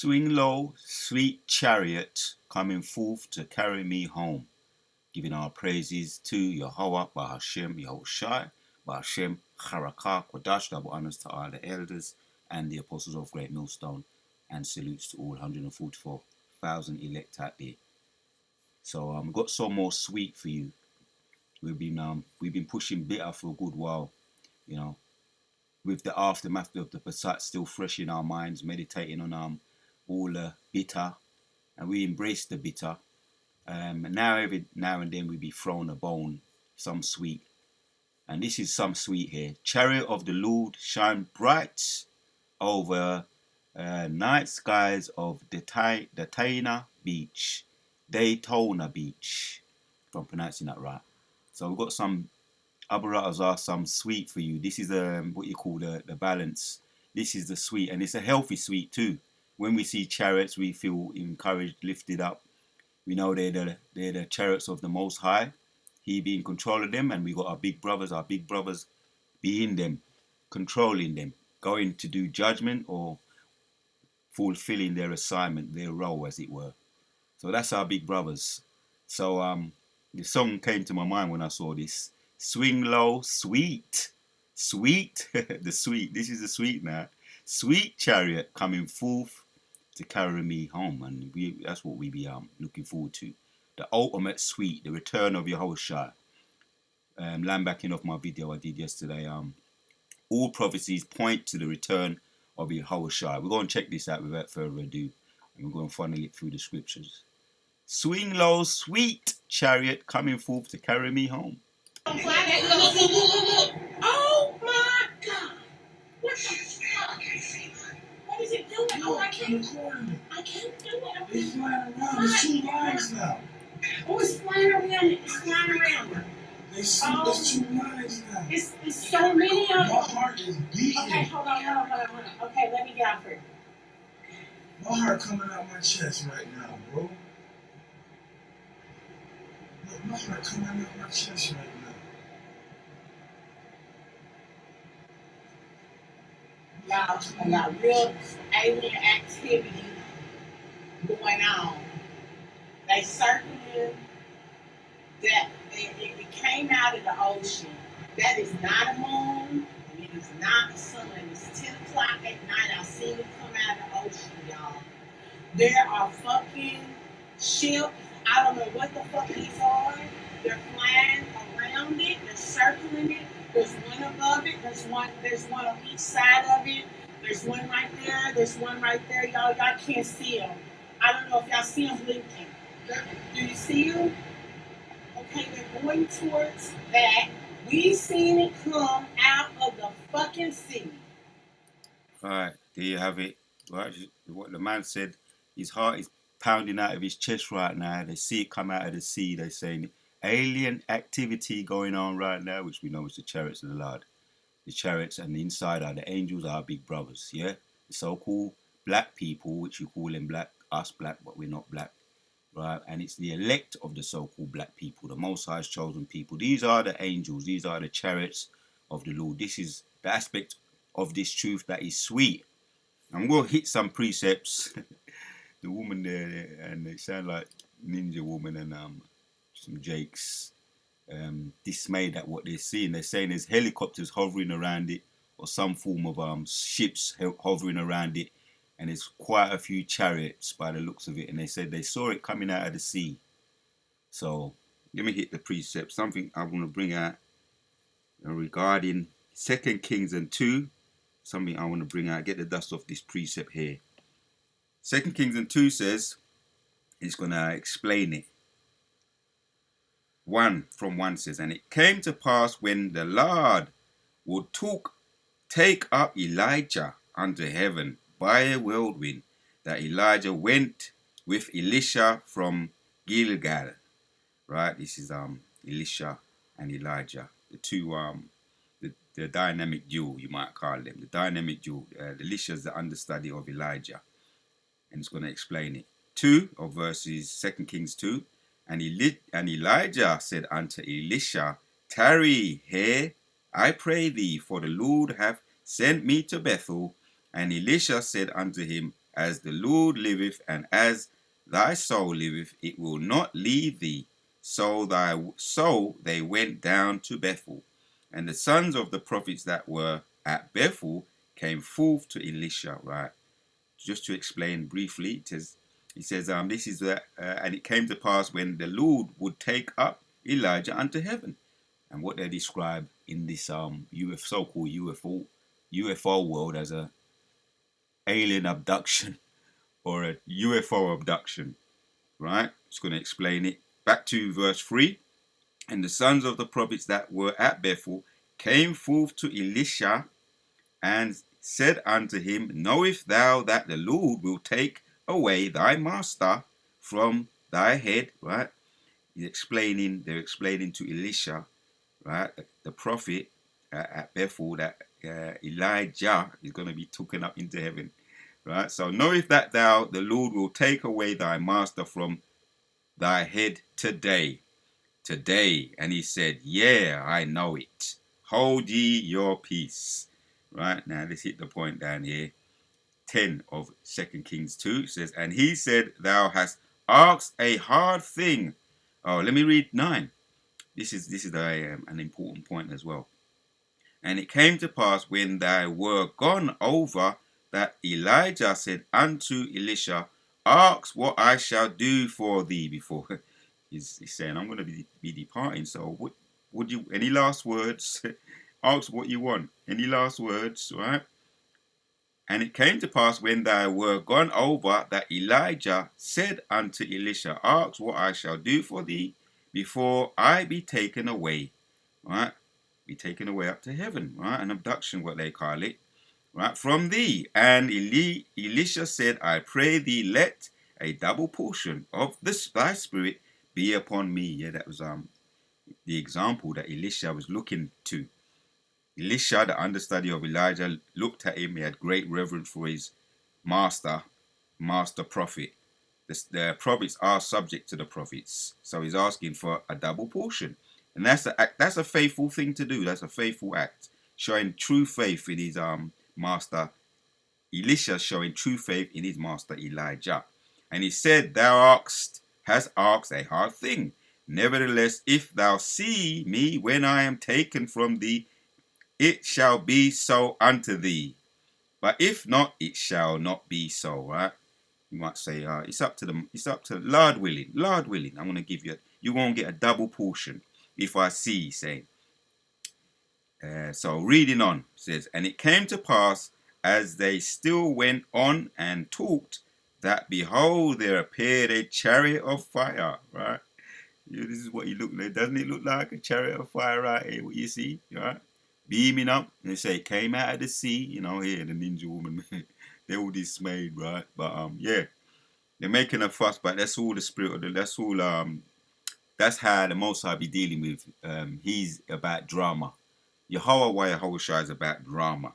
Swing low, sweet chariot, coming forth to carry me home, giving our praises to Yahweh, Bahashem, Yahushai, Bahashem, Harakah, Kodash, double honors to all the elders and the apostles of Great Millstone, and salutes to all 144,000 elect out there. So we've got some more sweet for you. We've been pushing bitter for a good while, you know, with the aftermath of the Passat still fresh in our minds, meditating on all the bitter, and we embrace the bitter. And every now and then we be thrown a bone, some sweet, and this is some sweet here. Chariot of the Lord shine bright over night skies of Daytona Beach, if I'm pronouncing that right. So we've got some Abaras are some sweet for you. This is what you call the balance. This is the sweet, and it's a healthy sweet too. When we see chariots, we feel encouraged, lifted up. We know they're the chariots of the Most High. He be in control of them, and we got our big brothers be in them, controlling them, going to do judgment or fulfilling their assignment, their role, as it were. So that's our big brothers. So the song came to my mind when I saw this. Swing low, sweet, sweet, the sweet. This is the sweet now. Sweet chariot coming forth to carry me home, and that's what we be looking forward to. The ultimate sweet, the return of Yahushua. Land backing off my video I did yesterday. All prophecies point to the return of Yahushua. We're going to check this out without further ado, and we're going to funnel it through the scriptures. Swing low, sweet chariot coming forth to carry me home. Oh my God! What the fuck? What is it doing? Oh, I can't do it. It's flying around. There's 2 lines now. Oh, it's flying around. It's flying around. There's 2 lines now. It's so many of them. My heart is beating. Okay, hold on. Okay, let me get out here. My heart coming out my chest right now, bro. Look, my heart coming out my chest right now. Y'all, I got real alien activity going on. They circling that it came out of the ocean. That is not a moon. It is not the sun. It's 10 o'clock at night. I seen it come out of the ocean, y'all. There are fucking ships. I don't know what the fuck these are. They're flying around it. They're circling it. There's one above it. There's one on each side of it. There's one right there. There's one right there. Y'all can't see them. I don't know if y'all see them blinking. Do you see them? Okay, they're going towards that. We seen it come out of the fucking sea. Alright, there you have it. Right, what the man said, his heart is pounding out of his chest right now. They see it come out of the sea. They're saying alien activity going on right now, which we know is the chariots of the Lord. The chariots, and the inside are the angels, are our big brothers, yeah? The so-called black people, which you call them black, us black, but we're not black. Right, and it's the elect of the so-called black people, the Most High's chosen people. These are the angels. These are the chariots of the Lord. This is the aspect of this truth that is sweet. I'm going to hit some precepts. The woman there, and they sound like Ninja Woman and some Jakes, dismayed at what they're seeing. They're saying there's helicopters hovering around it, or some form of ships hovering around it. And there's quite a few chariots by the looks of it. And they said they saw it coming out of the sea. So let me hit the precept. Something I want to bring out regarding 2 Kings and 2. Something I want to bring out. Get the dust off this precept here. 2 Kings and 2 says, it's going to explain it. 1 says, and it came to pass when the Lord would take up Elijah unto heaven by a whirlwind, that Elijah went with Elisha from Gilgal. Right, this is Elisha and Elijah, the two the dynamic duo, you might call them, the dynamic duo. Elisha is the understudy of Elijah, and it's going to explain it. 2 of verses 2 Kings 2, and Elijah said unto Elisha, tarry here, I pray thee, for the Lord hath sent me to Bethel. And Elisha said unto him, as the Lord liveth, and as thy soul liveth, it will not leave thee. So they went down to Bethel. And the sons of the prophets that were at Bethel came forth to Elisha. Right. Just to explain briefly, he says, this is and it came to pass when the Lord would take up Elijah unto heaven. And what they describe in this so-called UFO world as a alien abduction or a UFO abduction, right? Just going to explain it. Back to verse 3. And the sons of the prophets that were at Bethel came forth to Elisha and said unto him, Knowest thou that the Lord will take away thy master from thy head? Right? They're explaining to Elisha, right, the prophet at Bethel, that Elijah is going to be taken up into heaven. Right? So knowest that thou, the Lord, will take away thy master from thy head today. Today. And he said, Yeah, I know it. Hold ye your peace. Right? Now let's hit the point down here. 10 of 2 Kings 2 says, And he said, Thou hast asked a hard thing. Oh, let me read 9. This is an important point as well. And it came to pass when they were gone over, that Elijah said unto Elisha, Ask what I shall do for thee before. He's saying, I'm going to be departing. So what would you, any last words? Ask what you want. Any last words, right? And it came to pass when they were gone over, that Elijah said unto Elisha, Ask what I shall do for thee before I be taken away. Right? Be taken away up to heaven. Right? An abduction, what they call it. Right? From thee. And Elisha said, I pray thee, let a double portion of thy spirit be upon me. Yeah, that was the example that Elisha was looking to. Elisha, the understudy of Elijah, looked at him. He had great reverence for his master prophet. The prophets are subject to the prophets, so he's asking for a double portion, and that's a faithful thing to do. That's a faithful act, showing true faith in his master. Elisha showing true faith in his master Elijah, and he said, "Thou hast asked a hard thing. Nevertheless, if thou see me when I am taken from thee, it shall be so unto thee. But if not, it shall not be so." Right? You might say, it's up to Lord willing. Lord willing, I'm going to give you. You won't get a double portion if I see. Saying. So reading on says, and it came to pass as they still went on and talked, that behold, there appeared a chariot of fire. Right? Yeah, this is what you look like. Doesn't it look like a chariot of fire right here? What you see, right? Beaming up. And they say it came out of the sea. You know, here the ninja woman, they're all dismayed, right? But yeah, they're making a fuss. But that's all the spirit of the. That's all. That's how the Most High be dealing with. He's about drama. Yahushua is about drama,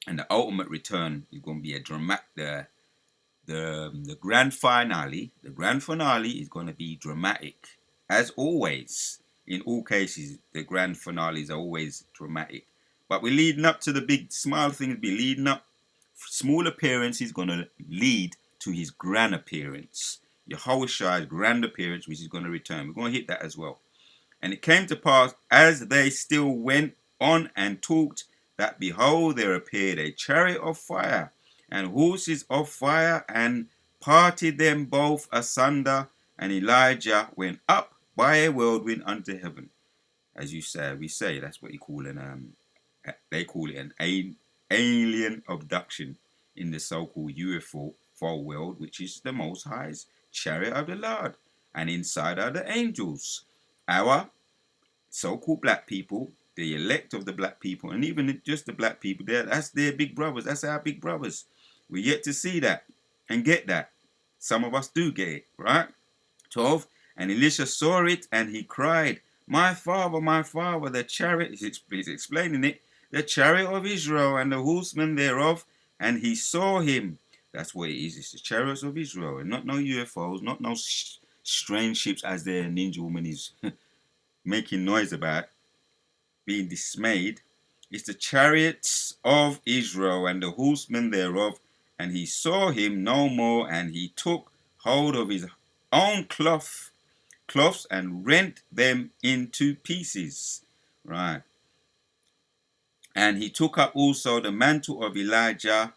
and the ultimate return is going to be a dramatic. The grand finale. The grand finale is going to be dramatic. As always, in all cases, the grand finales are always dramatic. But we're leading up to the big small things. Be leading up. Small appearance is going to lead to his grand appearance. Yahushua's grand appearance, which is going to return. We're going to hit that as well. And it came to pass, as they still went on and talked, that behold, there appeared a chariot of fire, and horses of fire, and parted them both asunder. And Elijah went up by a whirlwind unto heaven. As you say, we say that's what you call they call it an alien abduction in the so-called UFO world, which is the Most High's chariot of the Lord, and inside are the angels, our so-called black people, the elect of the black people, and even just the black people. That's their big brothers. That's our big brothers. We're yet to see that and get that. Some of us do get it, right? 12. And Elisha saw it, and he cried, my father, the chariot, he's explaining it, the chariot of Israel and the horsemen thereof, and he saw him. That's what it is. It's the chariots of Israel, and not no UFOs, not no strange ships as the ninja woman is making noise about, being dismayed. It's the chariots of Israel and the horsemen thereof, and he saw him no more, and he took hold of his own cloths and rent them into pieces. Right. And he took up also the mantle of Elijah.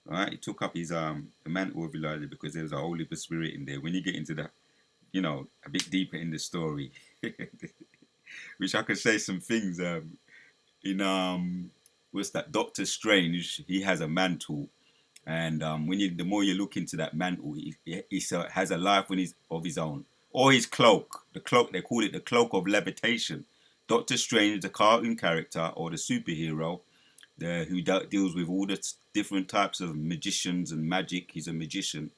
Right. He took up his the mantle of Elijah, because there's a Holy Spirit in there. When you get into the, a bit deeper in the story, which I could say some things in what's that, Doctor Strange. He has a mantle, and the more you look into that mantle, he has a life of his own, or his cloak. The cloak, they call it the cloak of levitation. Doctor Strange, the cartoon character or the superhero, who deals with all the different types of magicians and magic. He's a magician,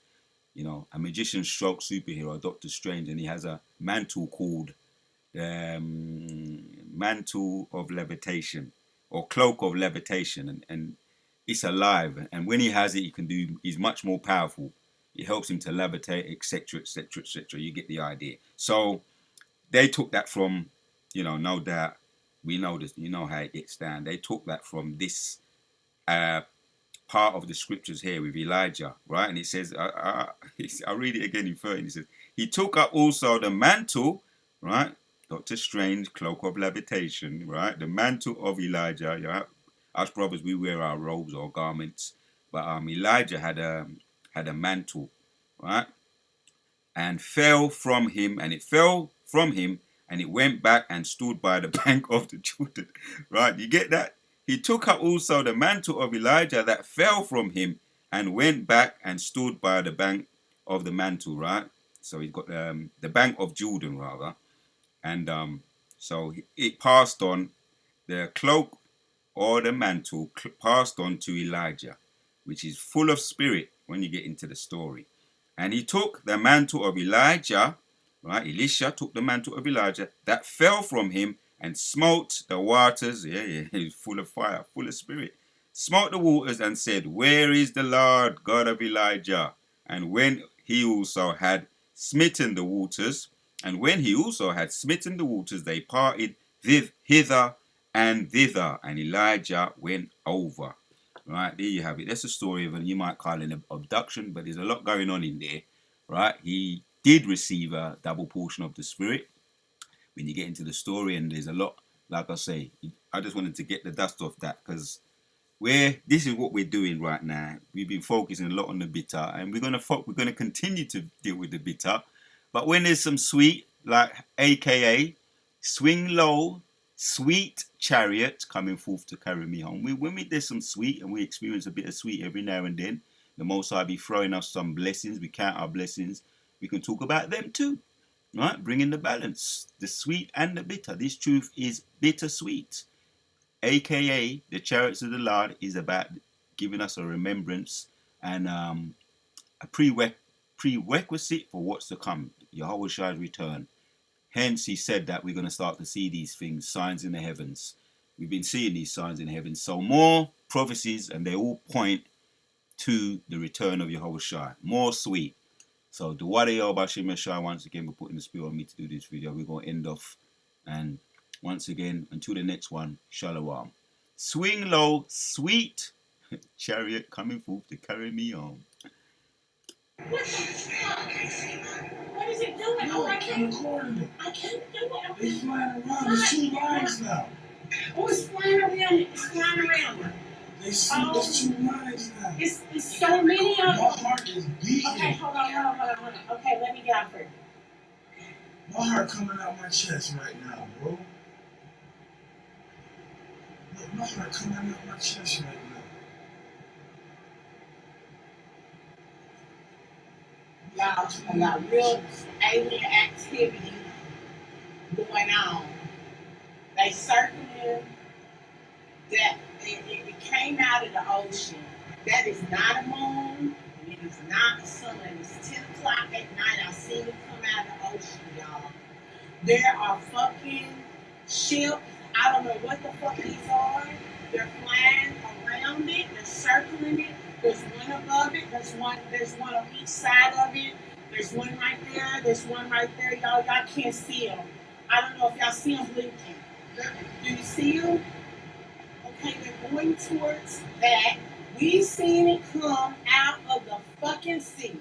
a magician stroke superhero, Doctor Strange, and he has a mantle called mantle of levitation, or cloak of levitation, and it's alive. And when he has it, he's much more powerful. It helps him to levitate, etc., etc., etc. You get the idea. So they took that from, no doubt, we know this. You know how it gets down. They took that from this part of the scriptures here with Elijah, right? And it says, I'll read it again in 13. It says, he took up also the mantle, right? Doctor Strange, cloak of levitation, right? The mantle of Elijah. Yeah? Us brothers, we wear our robes or garments, but Elijah had a mantle, right? And fell from him, and it fell from him, and it went back and stood by the bank of the Jordan. Right? You get that? He took up also the mantle of Elijah that fell from him, and went back and stood by the bank of the mantle. Right? So he's got the bank of Jordan, rather, and so it passed on. The cloak or the mantle passed on to Elijah, which is full of spirit when you get into the story. And he took the mantle of Elijah, right? Elisha took the mantle of Elijah that fell from him and smote the waters. Yeah, he's full of fire, full of spirit. Smote the waters and said, where is the Lord God of Elijah? And when he also had smitten the waters, they parted hither and thither, and Elijah went over. Right, there you have it. That's a story of, you might call it an abduction, but there's a lot going on in there. Right, he did receive a double portion of the Spirit when you get into the story, and there's a lot, like I say, I just wanted to get the dust off that, because this is what we're doing right now. We've been focusing a lot on the bitter, and we're gonna continue to deal with the bitter. But when there's some sweet, like AKA swing low, sweet chariot coming forth to carry me home. When there's some sweet, and we experience a bit of sweet every now and then, the Most High be throwing us some blessings. We count our blessings. We can talk about them too, right? Bringing the balance, the sweet and the bitter. This truth is bittersweet. AKA the chariots of the Lord is about giving us a remembrance and a prerequisite for what's to come, Yahweh Shai's return. Hence, he said that we're going to start to see these things, signs in the heavens. We've been seeing these signs in the heavens. So more prophecies, and they all point to the return of Yahweh Shai. More sweet. So, Duwade Yahweh Shai, once again, for putting the spirit on me to do this video. We're going to end off. And once again, until the next one, Shalom. Swing low, sweet chariot coming forth to carry me home. What is it doing? No, I can't record it. I can't do it. It's flying around. There's 2 lines now. Oh, it's flying around. It's flying around. There's 2 lines now. It's so many of them. My heart is beating. Okay, hold on. Okay, let me get out first. My heart coming out my chest right now, bro. Look, my heart coming out my chest right now. Y'all, I got real alien activity going on. They circling that it came out of the ocean. That is not a moon, and it is not the sun. It's 10 o'clock at night. I seen it come out of the ocean, y'all. There are fucking ships. I don't know what the fuck these are. They're flying around it. They're circling it. There's one above it. There's one on each side of it. There's one right there. There's one right there. Y'all can't see them. I don't know if y'all see them blinking. Do you see them? Okay, they're going towards that. We've seen it come out can see